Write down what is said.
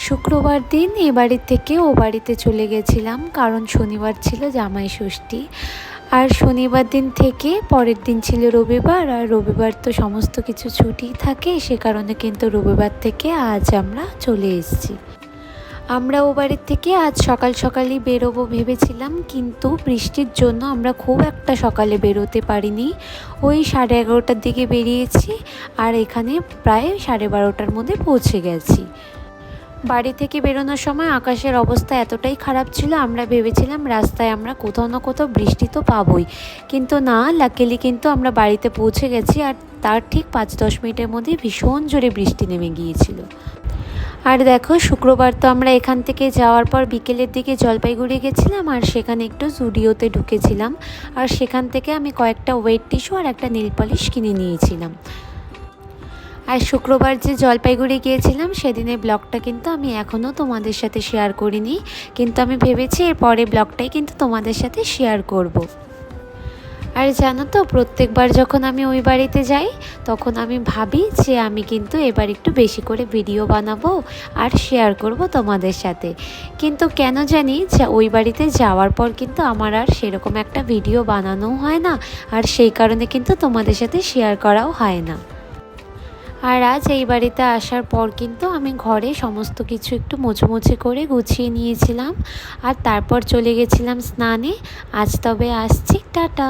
শুক্রবার দিন এ বাড়ি থেকে ও বাড়িতে চলে গেছিলাম, কারণ শনিবার ছিল জামাই ষষ্ঠী। আর শনিবার দিন থেকে পরের দিন ছিল রবিবার, আর রবিবার তো সমস্ত কিছু ছুটি থাকে, সে কারণে কিন্তু রবিবার থেকে আজ আমরা চলে এসেছি। আমরা ও বাড়ির থেকে আজ সকাল সকালই বেরোবো ভেবেছিলাম, কিন্তু বৃষ্টির জন্য আমরা খুব একটা সকালে বেরোতে পারিনি। ওই 11:30টার দিকে বেরিয়েছি, আর এখানে প্রায় 12:30টার মধ্যে পৌঁছে গেছি। বাড়ি থেকে বেরোনোর সময় আকাশের অবস্থা এতটাই খারাপ ছিল, আমরা ভেবেছিলাম রাস্তায় আমরা কোথাও না কোথাও বৃষ্টি তো পাবোই, কিন্তু না, লাকিলি কিন্তু আমরা বাড়িতে পৌঁছে গেছি। আর তার ঠিক 5-10 মিনিটের মধ্যে ভীষণ জোরে বৃষ্টি নেমে গিয়েছিল। আর দেখো, শুক্রবার তো আমরা এখান থেকে যাওয়ার পর বিকেলের দিকে জলপাইগুড়ি গেছিলাম, আর সেখানে একটু জুডিওতে ঢুকেছিলাম। আর সেখান থেকে আমি কয়েকটা ওয়েট টিস্যু আর একটা নেল পলিশ কিনে নিয়েছিলাম। আর শুক্রবার যে জলপাইগুড়ি গিয়েছিলাম সেদিনের ব্লগটা কিন্তু আমি এখনও তোমাদের সাথে শেয়ার করিনি, কিন্তু আমি ভেবেছি এর পরে ব্লগটাই কিন্তু তোমাদের সাথে শেয়ার করব। আর জানো তো, প্রত্যেকবার যখন আমি ওই বাড়িতে যাই তখন আমি ভাবি যে আমি কিন্তু এবার একটু বেশি করে ভিডিও বানাবো আর শেয়ার করব তোমাদের সাথে, কিন্তু কেন জানি যে ওই বাড়িতে যাওয়ার পর কিন্তু আমার আর সেরকম একটা ভিডিও বানানোও হয় না, আর সেই কারণে কিন্তু তোমাদের সাথে শেয়ার করাও হয় না। আর আজ এই বাড়িতে আসার পর কিন্তু আমি ঘরে সমস্ত কিছু একটু মুছে করে গুছিয়ে নিয়েছিলাম, আর তারপর চলে গেছিলাম স্নানে। আজ তবে আসছি, টাটা।